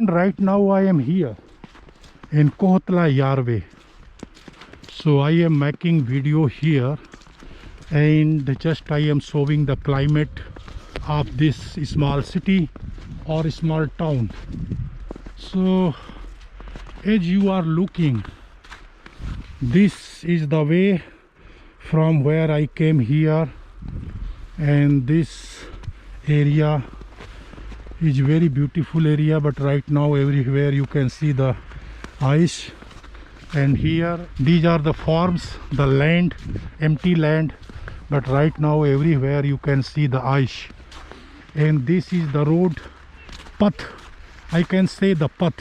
Right now I am here in Kohotla Yarve. So I am making video here and just I am showing the climate of this small city or small town. So as you are looking, this is the way from where I came here, and this area is very beautiful area, but right now everywhere you can see the ice. And here these are the farms, the land, empty land, but right now everywhere you can see the ice. And this is the road path, I can say the path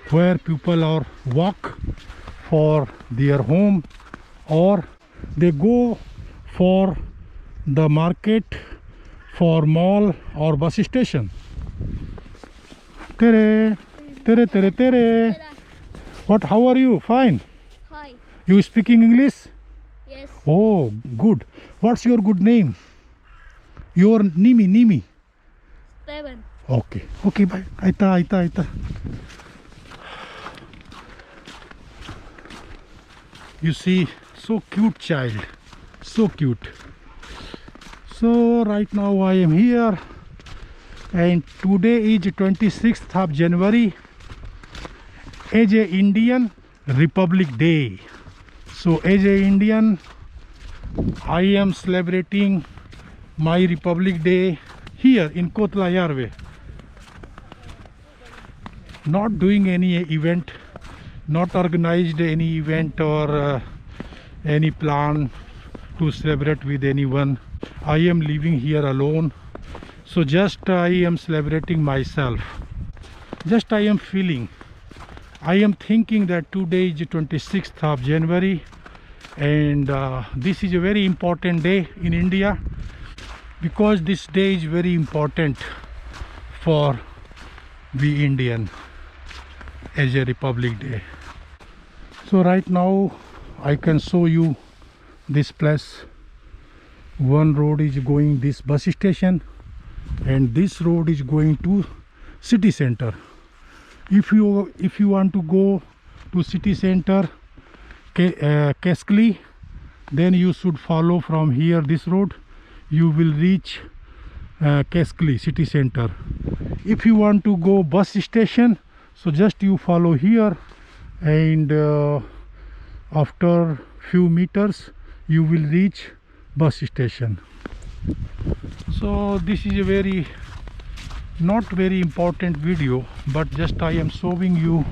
where people are walk for their home or they go for the market, for mall or bus station. Tere, tere, tere, tere. What? How are you? Fine. Hi. You speaking English? Yes. Oh, good. What's your good name? Your Nimi. Seven. Okay. Okay, bye. Aita. You see, so cute child. So cute. So right now I am here, and today is 26th of January as a Indian Republic Day. So as a Indian, I am celebrating my Republic Day here in Kohotla Yarve. Not doing any event, not organized any event or any plan to celebrate with anyone. I am living here alone, so just I am celebrating myself. Just I am feeling, I am thinking that today is 26th of January, and this is a very important day in India, because this day is very important for the Indian as a Republic Day. So right now I can show you this place. One road is going this bus station, and this road is going to city center. If you want to go to city center Keskli, then you should follow from here this road. You will reach Keskli city center. If you want to go bus station, so just you follow here, and after few meters you will reach bus station. So this is a very not very important video, but just I am showing you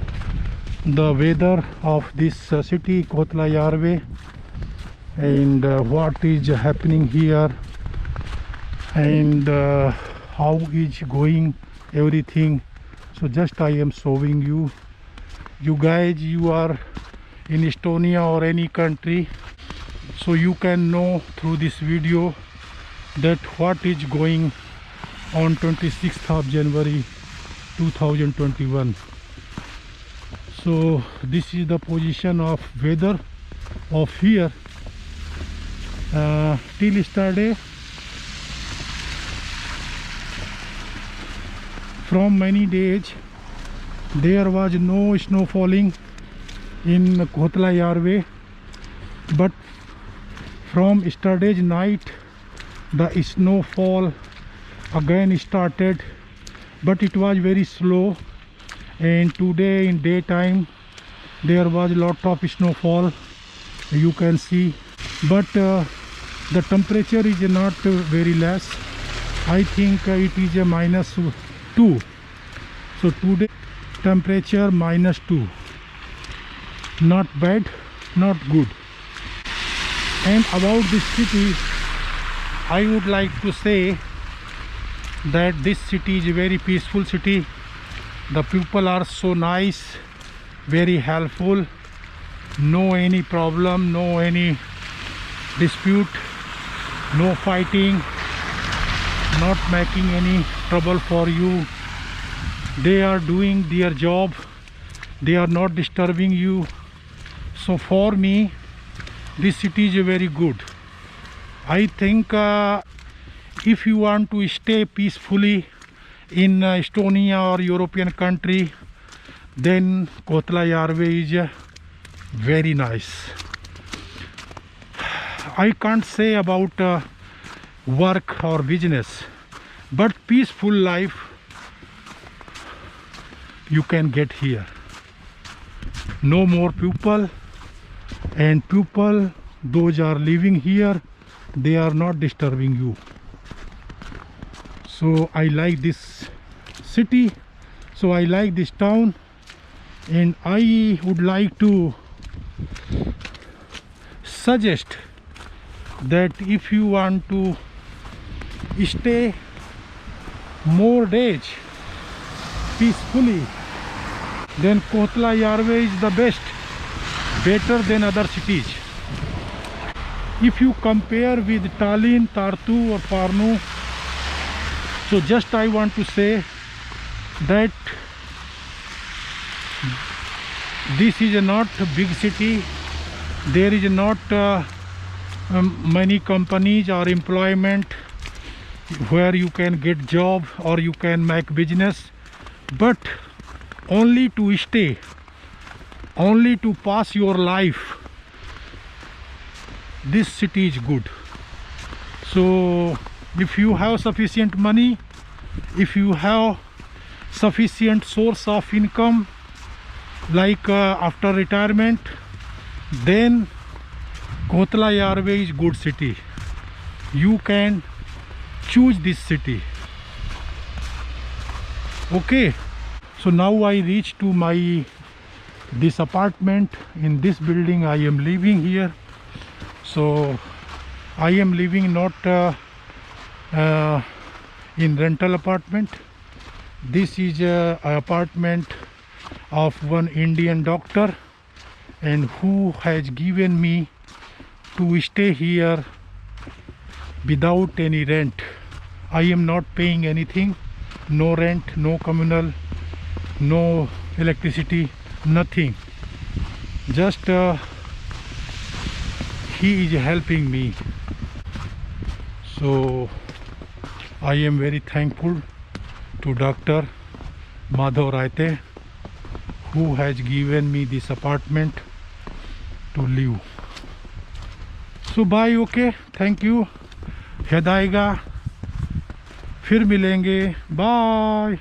the weather of this city Kohotla Yarve, and what is happening here, and how is going everything. So just I am showing you. You guys, you are in Estonia or any country, so you can know through this video that what is going on 26th of January 2021. So this is the position of weather of here till yesterday. From many days there was no snow falling in Kohotla Yarve, but from yesterday's night the snowfall again started, but it was very slow, and today in daytime there was a lot of snowfall, you can see, but the temperature is not very less. I think it is a -2. So today temperature -2, not bad, not good. And about this city, I would like to say that this city is a very peaceful city. The people are so nice, very helpful, no any problem, no any dispute, no fighting, not making any trouble for you. They are doing their job, they are not disturbing you. So for me this city is very good. I think if you want to stay peacefully in Estonia or European country, then Kotla Yarve is very nice. I can't say about work or business, but peaceful life you can get here. No more people, and people those are living here, they are not disturbing you. So I like this city, so I like this town, and I would like to suggest that if you want to stay more days peacefully, then Kotla Yarve is the best, better than other cities. If you compare with Tallinn, Tartu or Pärnu, so just I want to say that this is not a big city. There is not many companies or employment where you can get job or you can make business, but only to stay, only to pass your life, this city is good. So if you have sufficient money, if you have sufficient source of income, like after retirement, then Kotla Yarve is good city. You can choose this city. Okay, so now I reach to my this apartment. In this building I am living here. So I am living not in rental apartment. This is a apartment of one Indian doctor, and who has given me to stay here without any rent. I am not paying anything, no rent, no communal, no electricity, nothing. Just he is helping me. So I am very thankful to Dr. Madhav Raite, who has given me this apartment to live. So bye, okay, thank you. याद आएगा, फिर मिलेंगे, bye.